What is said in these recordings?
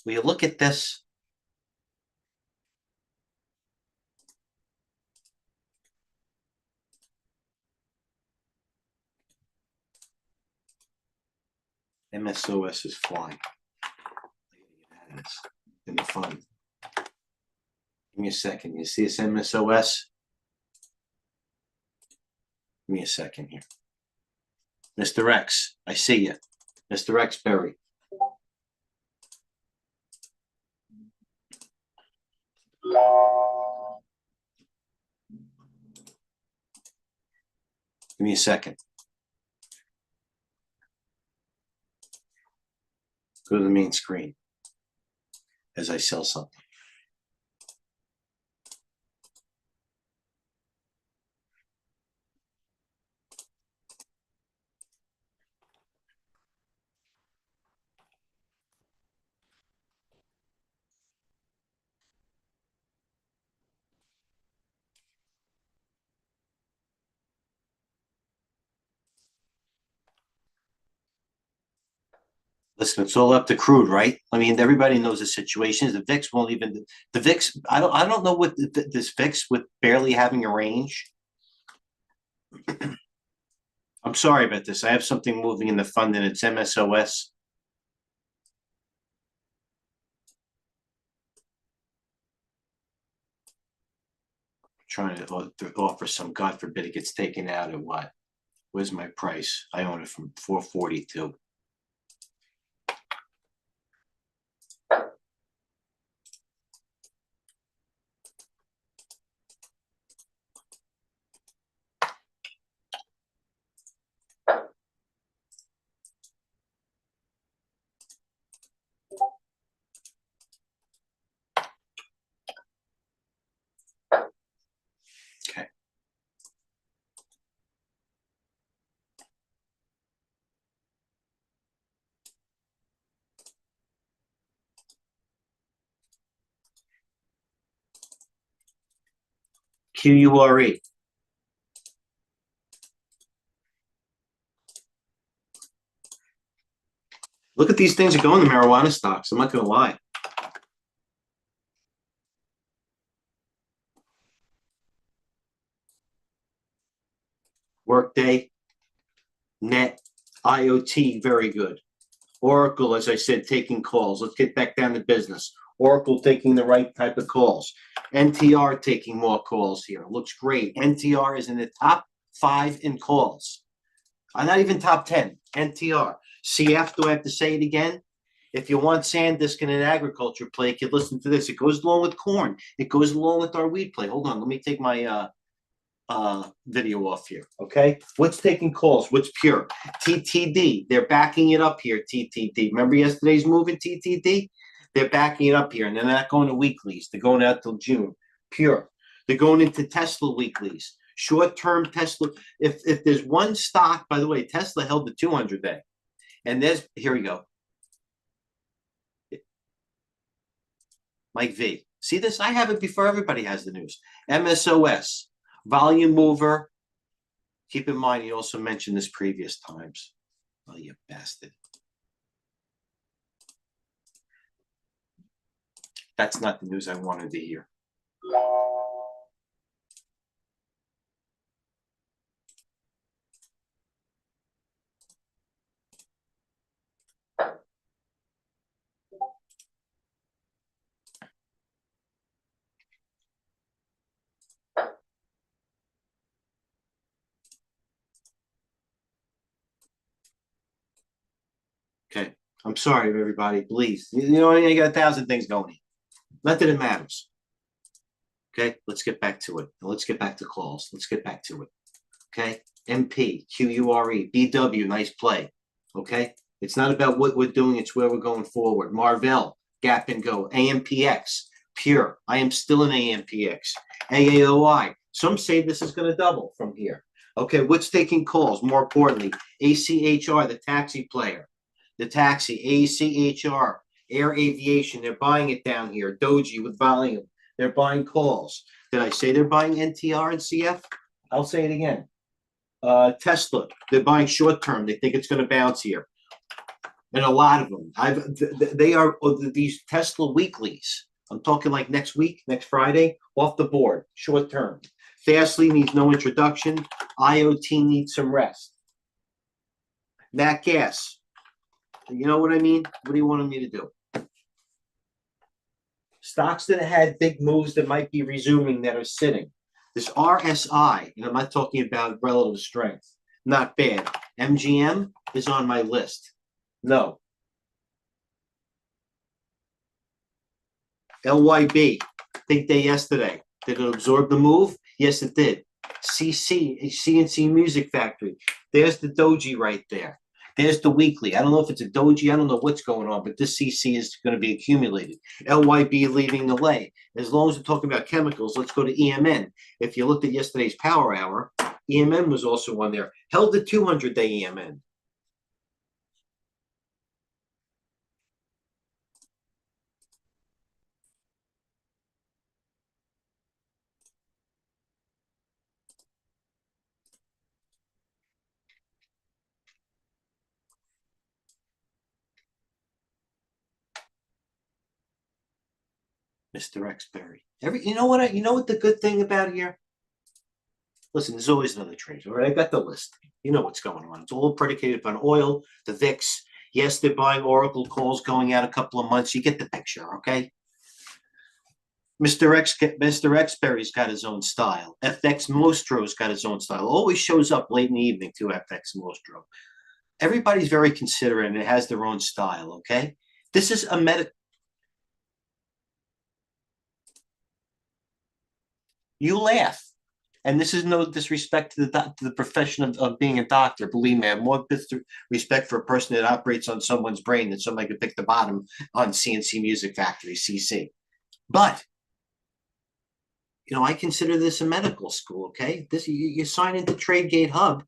Will you look at this? MSOS is flying. In the fund. Give me a second. You see this MSOS? Give me a second here. Mr. X, I see you. Mr. X Berry. Give me a second. Go to the main screen as I sell something. Listen, it's all up to crude, right? I mean, everybody knows the situation. The VIX won't even. The VIX. I don't know what this VIX with barely having a range. I'm sorry about this. I have something moving in the fund, and it's MSOS. Trying to offer some. God forbid it gets taken out at what? Where's my price? I own it from 442. Okay. QURE. Look at these things that go in the marijuana stocks. I'm not going to lie. Workday, Net, IoT, very good. Oracle, as I said, taking calls. Let's get back down to business. Oracle taking the right type of calls. NTR taking more calls here. Looks great. NTR is in the top 5 in calls. Not even top 10. NTR. CF, do I have to say it again? If you want SanDisk in an agriculture play, you could listen to this. It goes along with corn. It goes along with our wheat play. Hold on. Let me take my video off here. Okay. What's taking calls? What's pure? TTD. They're backing it up here. TTD. Remember yesterday's move in TTD? They're backing it up here, and they're not going to weeklies. They're going out till June. Pure. They're going into Tesla weeklies. Short-term Tesla. If there's one stock, by the way, Tesla held the 200-day. And there's, here we go. Mike V. See this? I have it before everybody has the news. MSOS. Volume mover. Keep in mind, you also mentioned this previous times. Oh, you bastard. That's not the news I wanted to hear. Okay. I'm sorry, everybody. Please. You know, I got 1,000 things going. Not that it matters. Okay. Let's get back to it. Let's get back to calls. Let's get back to it. Okay. MP, QURE, BW, nice play. Okay. It's not about what we're doing. It's where we're going forward. Marvell, Gap and Go, AMPX, Pure. I am still in AMPX. AAOI. Some say this is going to double from here. Okay. What's taking calls? More importantly, ACHR, the taxi player. The taxi, ACHR, Air Aviation, they're buying it down here. Doji with volume, they're buying calls. Did I say they're buying NTR and CF? I'll say it again. Tesla, they're buying short term. They think it's going to bounce here. and a lot of them. They are these Tesla weeklies. I'm talking like next week, next Friday, off the board, short term. Fastly needs no introduction. IoT needs some rest. Nat gas. You know what I mean? What do you want me to do? Stocks that had big moves that might be resuming that are sitting. This RSI, and I'm not talking about relative strength, not bad. MGM is on my list. No. LYB, think day yesterday. Did it absorb the move? Yes, it did. CNC Music Factory. There's the doji right there. There's the weekly. I don't know if it's a doji. I don't know what's going on, but this CC is going to be accumulated. LYB leaving the lay. As long as we're talking about chemicals, let's go to EMN. If you looked at yesterday's power hour, EMN was also on there. Held the 200-day EMN. Mr. Exberry. You know what the good thing about here? Listen, there's always another trade. All right, I got the list. You know what's going on. It's all predicated upon oil, the VIX. Yes, they're buying Oracle calls going out a couple of months. You get the picture, okay? Mr. Exberry's got his own style. FX Mostro's got his own style. Always shows up late in the evening to FX Mostro. Everybody's very considerate and it has their own style, okay? This is a You laugh. And this is no disrespect to the profession of being a doctor. Believe me, I have more respect for a person that operates on someone's brain than somebody could pick the bottom on CNC Music Factory, CC. But, I consider this a medical school, okay? This you sign into TradeGateHub.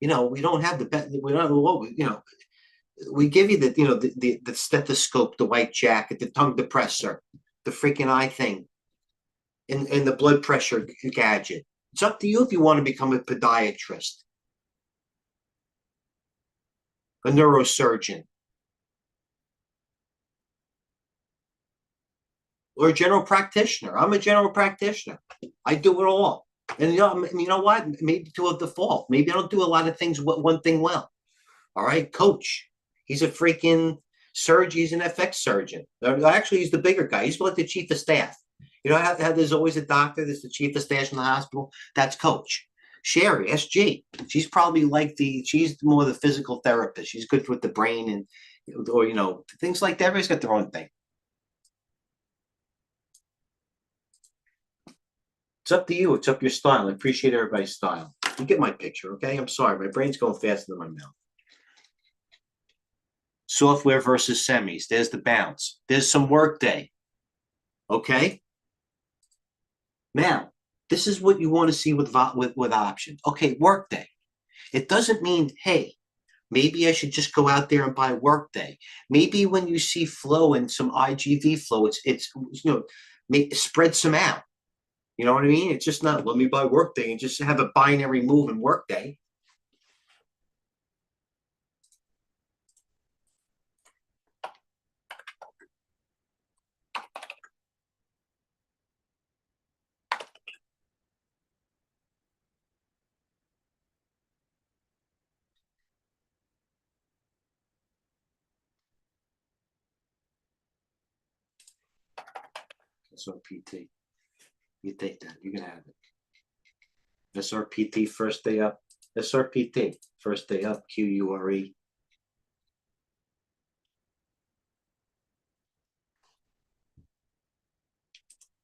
We don't have the best. We don't. We give you the stethoscope, the white jacket, the tongue depressor, the freaking eye thing. In the blood pressure gadget. It's up to you if you want to become a podiatrist, a neurosurgeon, or a general practitioner. I'm a general practitioner. I do it all. And you know what? Maybe to a default. Maybe I don't do a lot of things one thing well. All right, coach. He's a freaking surgeon. He's an FX surgeon. Actually, he's the bigger guy. He's like the chief of staff. You know how there's always a doctor that's the chief of staff in the hospital? That's Coach. Sherry, SG. She's probably she's more the physical therapist. She's good with the brain or things like that. Everybody's got their own thing. It's up to you. It's up your style. I appreciate everybody's style. You get my picture, okay? I'm sorry. My brain's going faster than my mouth. Software versus semis. There's the bounce. There's some workday. Okay? Now, this is what you want to see with options. Okay, workday. It doesn't mean, hey, maybe I should just go out there and buy workday. Maybe when you see flow and some IGV flow, it's spread some out. You know what I mean? It's just not let me buy workday and just have a binary move in workday. SRPT. You take that. You can have it. SRPT first day up. SRPT first day up. QURE.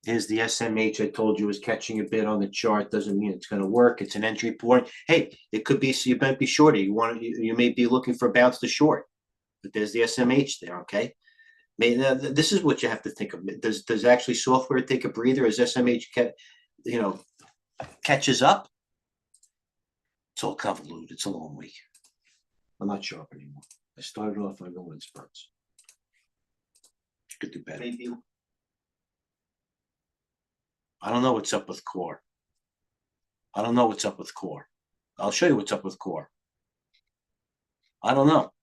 Here's the SMH I told you was catching a bit on the chart. Doesn't mean it's going to work. It's an entry point. Hey, it could be. So you might be shorty. You may be looking for a bounce to short. But there's the SMH there. Okay. This is what you have to think of. Does actually software take a breather as SMH catches up? It's all convoluted. It's a long week. I'm not sharp anymore. I started off on going in spurts. Could do better. Maybe. I don't know what's up with core. I don't know what's up with core. I'll show you what's up with core. I don't know.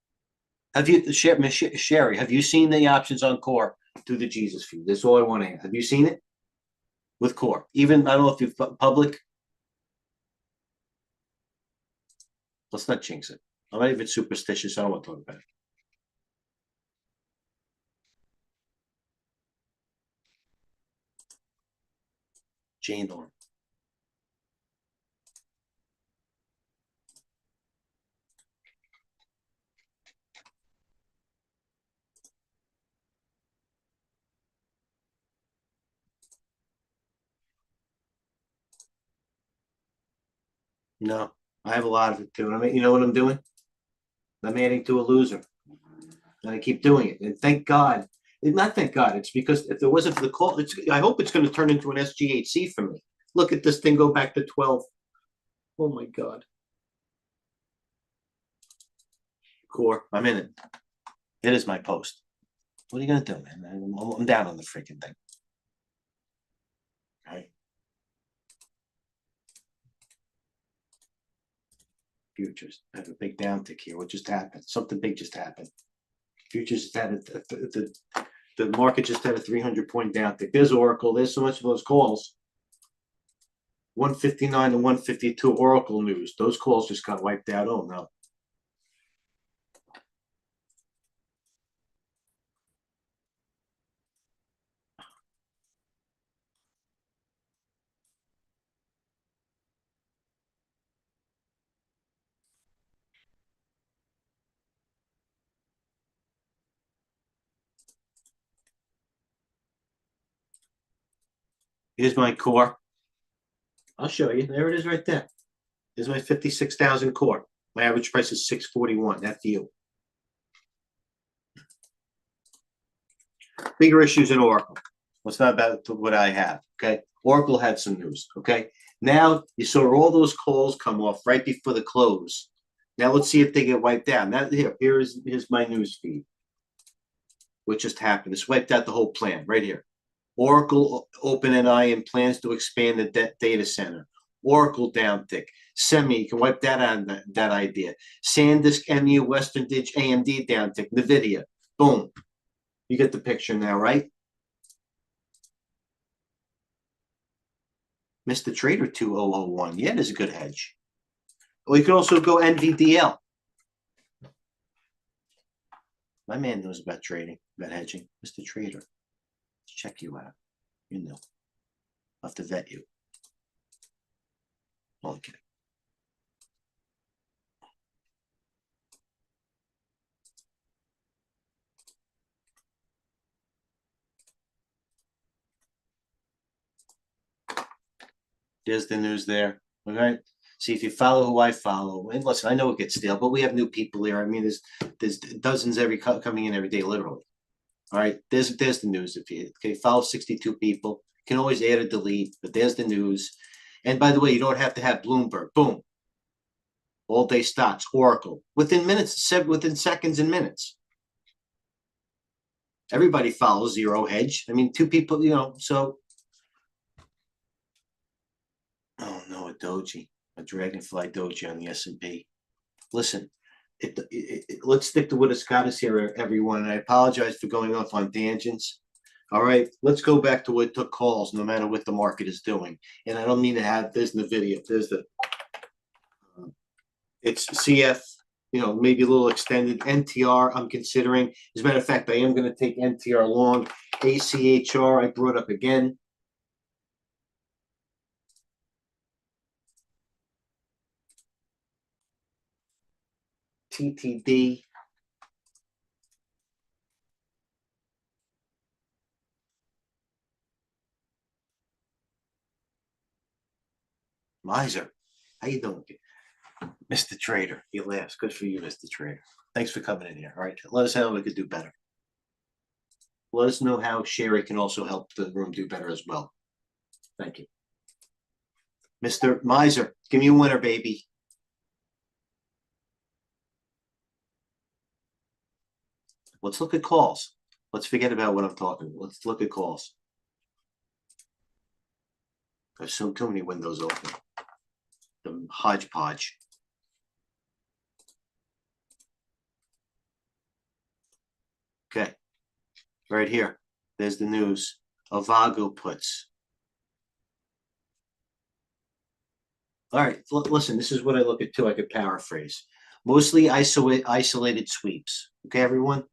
Have you, Sherry, have you seen the options on core through the Jesus feed? That's all I want to ask. Have you seen it with core? Even, I don't know if you've public. Let's not jinx it. I'm not even superstitious. I don't want to talk about it. Jane Dorn. No, I have a lot of it too. And I mean, you know what I'm doing? I'm adding to a loser. And I keep doing it. And thank God. Not thank God. It's because if there wasn't for the call, I hope it's going to turn into an SGHC for me. Look at this thing go back to 12. Oh my God. Core. I'm in it. It is my post. What are you going to do, man? I'm down on the freaking thing. Right. Futures have a big downtick here. What just happened? Something big just happened. Futures just had the market just had a 300-point downtick. There's Oracle. There's so much of those calls. 159 to 152 Oracle news. Those calls just got wiped out. Oh no. Here's my core. I'll show you. There it is right there. Here's my 56,000 core. My average price is 641. That's you. Bigger issues in Oracle. Well, it's not about what I have. Okay. Oracle had some news. Okay. Now you saw all those calls come off right before the close. Now let's see if they get wiped out. Now here's my news feed. What just happened? It's wiped out the whole plan right here. Oracle OpenAI and plans to expand the data center. Oracle downtick. Semi, you can wipe that out of that idea. SanDisk, MU, Western Dig, AMD downtick. NVIDIA. Boom. You get the picture now, right? Mr. Trader 2001. Yeah, there's a good hedge. Or you can also go NVDL. My man knows about trading, about hedging. Mr. Trader. Let's check you out. You know. I'll have to vet you. Only kidding. There's the news there. All right. See, if you follow who I follow, and listen, I know it gets stale, but we have new people here. I mean, there's dozens coming in every day, literally. All right. There's the news. If you follow 62 people, you can always add or delete, but there's the news. And by the way, you don't have to have Bloomberg. Boom. All day stocks, Oracle, within minutes, within seconds and minutes. Everybody follows Zero Hedge. I mean, two people, so. Oh no, a doji, a dragonfly doji on the S&P. Listen, let's stick to what it's got us here, everyone. And I apologize for going off on tangents. All right, let's go back to what took calls, no matter what the market is doing. And I don't mean to have this in the video. There's the it's CF, maybe a little extended. NTR, I'm considering. As a matter of fact, I am going to take NTR long. ACHR, I brought up again. TTD. Miser, how you doing? Mr. Trader, he laughs. Good for you, Mr. Trader. Thanks for coming in here. All right, let us know how we could do better. Let us know how Sherry can also help the room do better as well. Thank you. Mr. Miser, give me a winner, baby. Let's look at calls. Let's forget about what I'm talking about. Let's look at calls. There's so too many windows open. The hodgepodge. Okay, right here. There's the news. Avago puts. All right, listen, this is what I look at too. I could paraphrase. Mostly isolated sweeps. Okay, everyone?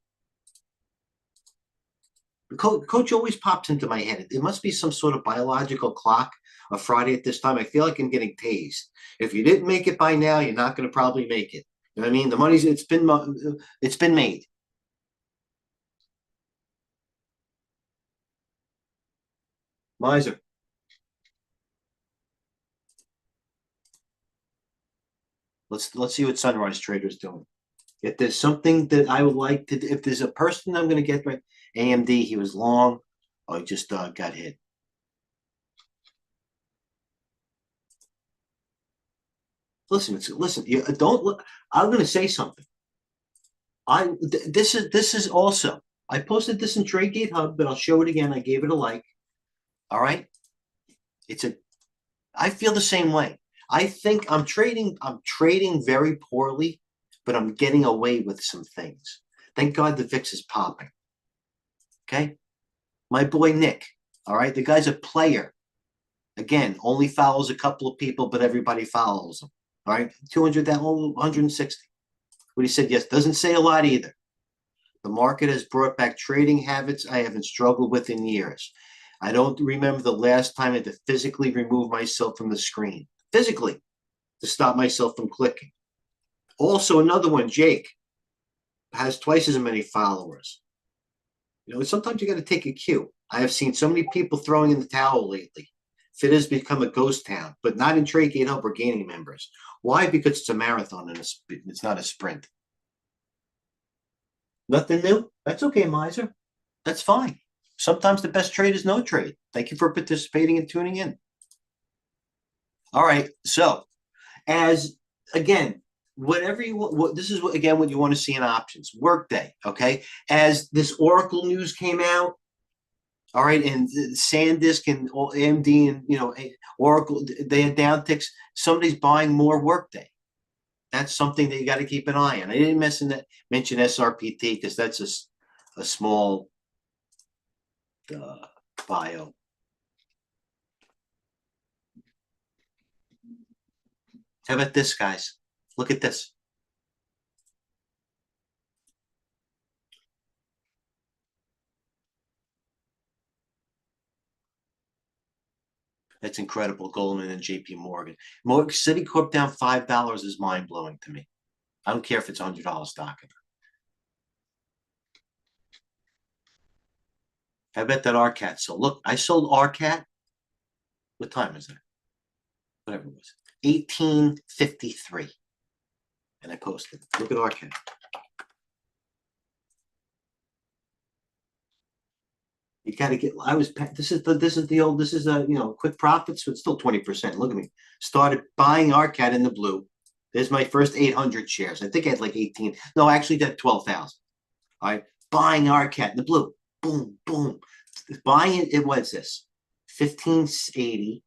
Coach always pops into my head. It must be some sort of biological clock. A Friday at this time, I feel like I'm getting tased. If you didn't make it by now, you're not going to probably make it. You know what I mean? The money's it's been made. Miser. Let's see what Sunrise Trader's doing. If there's something that I would like to, if there's a person I'm going to get right, AMD, he was long. Oh, he just got hit. Listen. You don't look. I'm going to say something. This is also. I posted this in TradeGateHub, but I'll show it again. I gave it a like. All right. It's a. I feel the same way. I think I'm trading. I'm trading very poorly, but I'm getting away with some things. Thank God the VIX is popping. Okay. My boy Nick. All right. The guy's a player. Again, only follows a couple of people, but everybody follows him. All right. 200, that 160. What he said, yes, doesn't say a lot either. The market has brought back trading habits I haven't struggled with in years. I don't remember the last time I had to physically remove myself from the screen, physically, to stop myself from clicking. Also, another one, Jake, has twice as many followers. You know, sometimes you got to take a cue. I have seen so many people throwing in the towel lately. Fit has become a ghost town, but not in TradeGateHub or gaining members. Why? Because it's a marathon and it's not a sprint. Nothing new? That's okay, Miser. That's fine. Sometimes the best trade is no trade. Thank you for participating and tuning in. All right. So, as again, whatever you want, this is again what you want to see in options. Workday. Okay. As this Oracle news came out, all right, and SanDisk and AMD and Oracle, they had downticks. Somebody's buying more Workday. That's something that you got to keep an eye on. I didn't mention SRPT because that's a small bio. How about this, guys? Look at this. That's incredible. Goldman and JP Morgan. Citicorp down $5 is mind blowing to me. I don't care if it's $100 stock. I bet that RCAT. So look, I sold RCAT. What time is that? Whatever it was. 1853. And I posted. Look at RCAT. You got to get. This is a quick profits, so it's still 20%. Look at me. Started buying RCAT in the blue. There's my first 800 shares. I think I had like 18. No, actually, that 12,000. All right, buying RCAT in the blue. Boom, boom. Buying it. It was this 1580.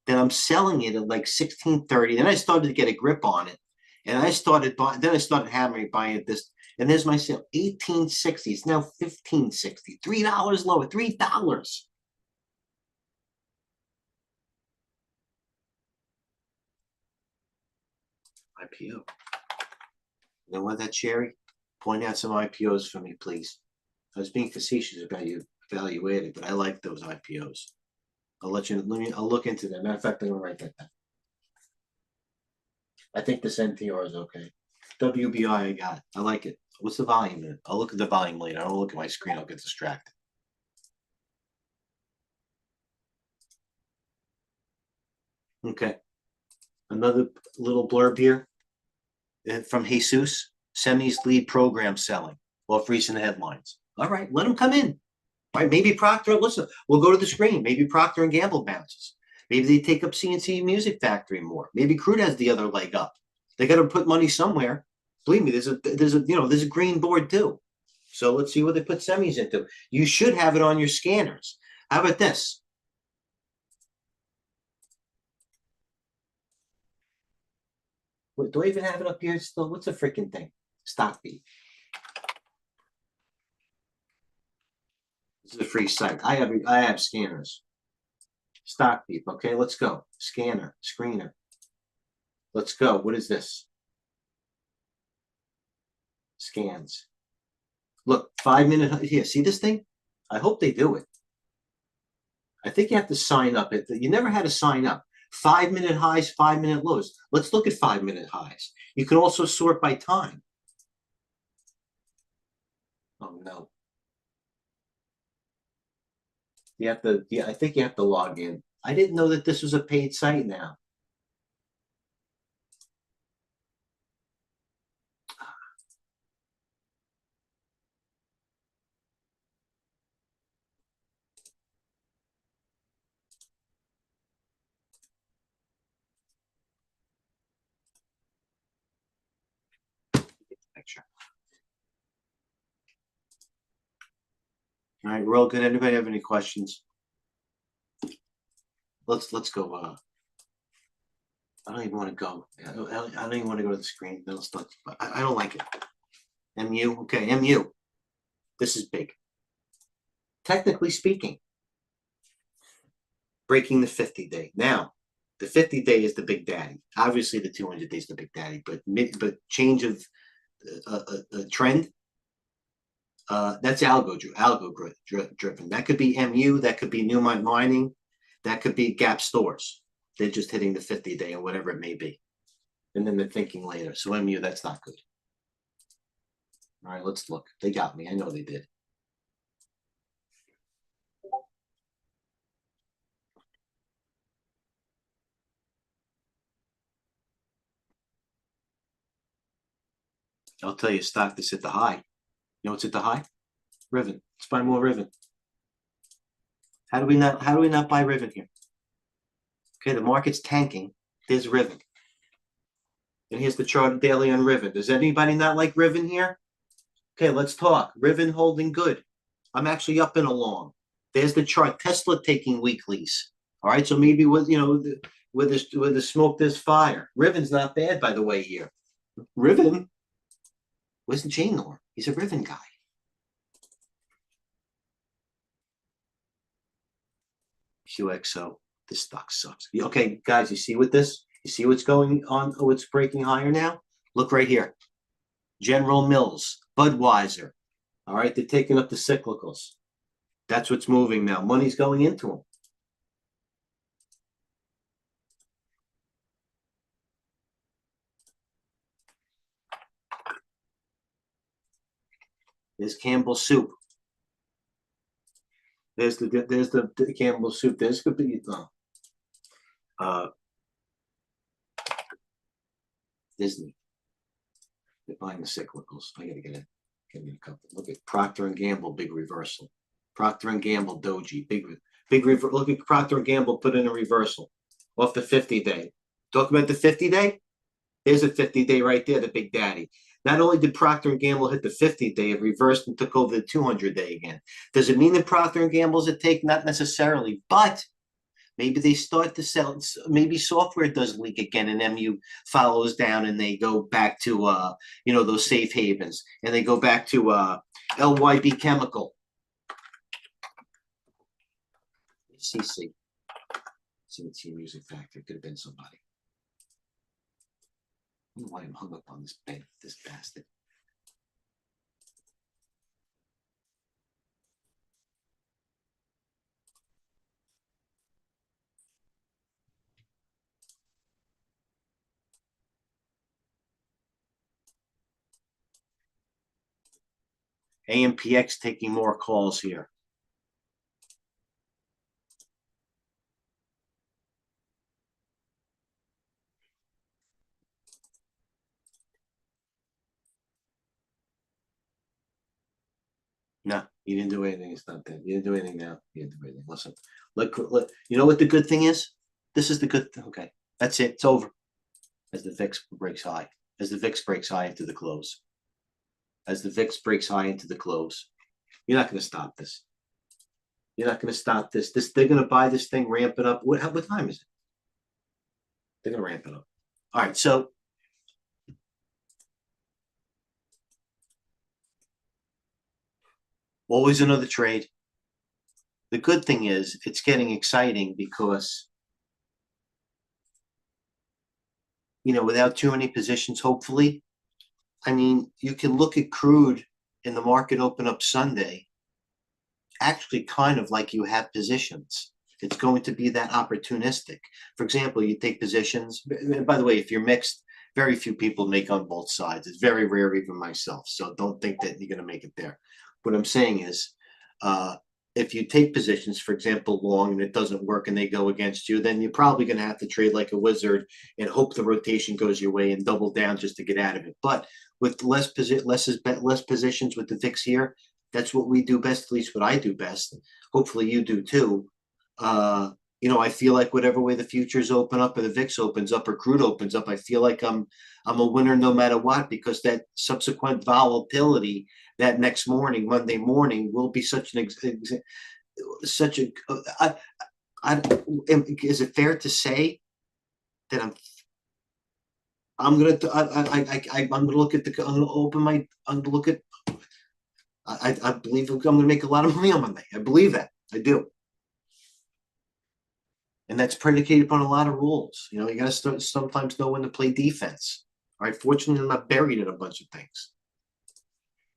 Then I'm selling it at like 1630. Then I started to get a grip on it, and I started buying. Then I started hammering buying it this. And there's my sale, 1860. It's now 1560. $3 lower, $3. IPO. You know what, that Sherry? Point out some IPOs for me, please. I was being facetious about you evaluating, but I like those IPOs. I'll look into that. Matter of fact, I'm gonna write that down. I think this NTR is okay. WBI, I got it. I like it. What's the volume in it? I'll look at the volume later. I don't look at my screen. I'll get distracted. Okay. Another little blurb here from Jesus. Semi's lead program selling off recent headlines. All right, let them come in. All right, maybe Procter. Listen, we'll go to the screen. Maybe Procter and Gamble bounces. Maybe they take up CNC Music Factory more. Maybe crude has the other leg up. They got to put money somewhere. Believe me, there's a green board too. So let's see what they put semis into. You should have it on your scanners. How about this? Do I even have it up here still? What's a freaking thing? Stock beat. This is a free site. I have scanners. Stock beep. Okay, let's go. Scanner, screener. Let's go. What is this? Scans. Look, 5-minute here. See this thing? I hope they do it. I think you have to sign up. You never had to sign up. 5-minute highs, 5-minute lows. Let's look at 5-minute highs. You can also sort by time. Oh no. You have to, yeah, I think you have to log in. I didn't know that this was a paid site now. Picture. All right, we're all good. Anybody have any questions? Let's go. I don't even want to go. I don't even want to go to the screen. I don't like it. MU. Okay, MU. This is big. Technically speaking, breaking the 50-day. Now, the 50-day is the big daddy. Obviously, the 200-day is the big daddy, but change of a trend, that's algo driven. That could be MU, that could be new mining, that could be gap stores. They're just hitting the 50-day or whatever it may be. And then they're thinking later. So MU, that's not good. All right, let's look. They got me. I know they did. I'll tell you a stock that's at the high. You know what's at the high? Riven. Let's buy more Riven. How do we not buy Riven here? Okay, the market's tanking. There's Riven. And here's the chart daily on Riven. Does anybody not like Riven here? Okay, let's talk. Riven holding good. I'm actually up and along. There's the chart. Tesla taking weeklies. All right, so maybe with the smoke, there's fire. Riven's not bad, by the way, here. Riven wasn't Jane Nor. He's a Riven guy. QXO. This stock sucks. Okay, guys, you see what this? You see what's going on? Oh, it's breaking higher now. Look right here. General Mills, Budweiser. All right, they're taking up the cyclicals. That's what's moving now. Money's going into them. There's Campbell Soup. There's the Campbell Soup. There's could be Disney. They're buying the cyclicals. I gotta get it. Give me a couple. Look at Procter and Gamble, big reversal. Procter and Gamble, Doji, big Look at Procter and Gamble put in a reversal off the 50-day. Talk about the 50-day. There's a 50-day right there, the big daddy. Not only did Procter and Gamble hit the 50-day, it reversed and took over the 200-day again. Does it mean that Procter and Gamble's a take? Not necessarily, but maybe they start to sell. Maybe software does leak again, and MU follows down, and they go back to those safe havens, and they go back to LYB Chemical, CC, CNC Music Factory. Could have been somebody. I don't know why I'm hung up on this bastard. AMPX taking more calls here. No, you didn't do anything. It's not that. You didn't do anything now. You didn't do anything. Listen, look. You know what the good thing is? This is the good thing. Okay, that's it. It's over. As the VIX breaks high. As the VIX breaks high into the close. As the VIX breaks high into the close. You're not going to stop this. You're not going to stop this. They're going to buy this thing, ramp it up. What time is it? They're going to ramp it up. All right, so always another trade. the good thing is it's getting exciting because, without too many positions, hopefully, I mean, you can look at crude in the market open up Sunday, actually kind of like you have positions. It's going to be that opportunistic. For example, you take positions. By the way, if you're mixed, very few people make on both sides. It's very rare, even myself. So don't think that you're going to make it there. What I'm saying is, if you take positions, for example, long, and it doesn't work and they go against you, then you're probably going to have to trade like a wizard and hope the rotation goes your way and double down just to get out of it. But with less positions with the VIX here, that's what we do best, at least what I do best. Hopefully you do too. I feel like whatever way the futures open up or the VIX opens up or crude opens up, I feel like I'm a winner no matter what, because that subsequent volatility that next morning, Monday morning, will be such an such a. Is it fair to say that I'm gonna look at I'm gonna open my I'm gonna look at I believe I'm gonna make a lot of money on Monday. I believe that. I do. And that's predicated upon a lot of rules. You gotta sometimes know when to play defense. All right. Fortunately, I'm not buried in a bunch of things.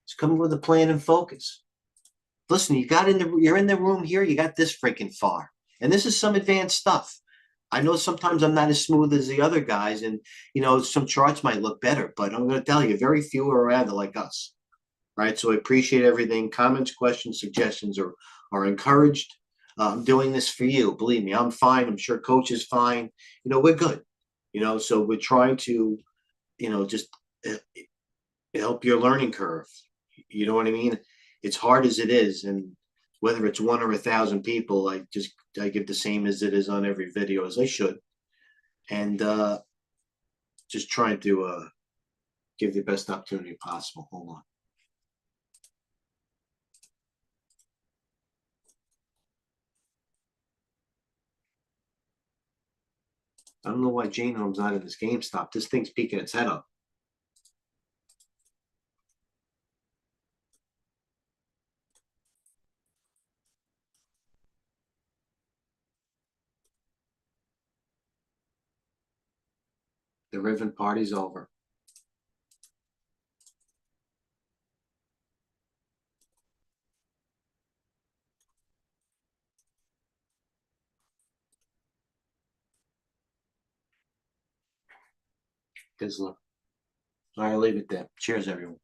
It's coming with a plan and focus. Listen, you're in the room here, you got this freaking far. And this is some advanced stuff. I know sometimes I'm not as smooth as the other guys, and some charts might look better, but I'm going to tell you, very few are around like us. Right? So I appreciate everything. Comments, questions, suggestions are encouraged. I'm doing this for you. Believe me, I'm fine. I'm sure Coach is fine. We're good. So we're trying to, just help your learning curve. You know what I mean? It's hard as it is, and whether it's one or 1,000 people, I give the same as it is on every video, as I should, and just trying to give the best opportunity possible. Hold on. I don't know why Jane Home's not in this GameStop. This thing's peeking its head up. The Riven party's over. All right, I'll leave it there. Cheers, everyone.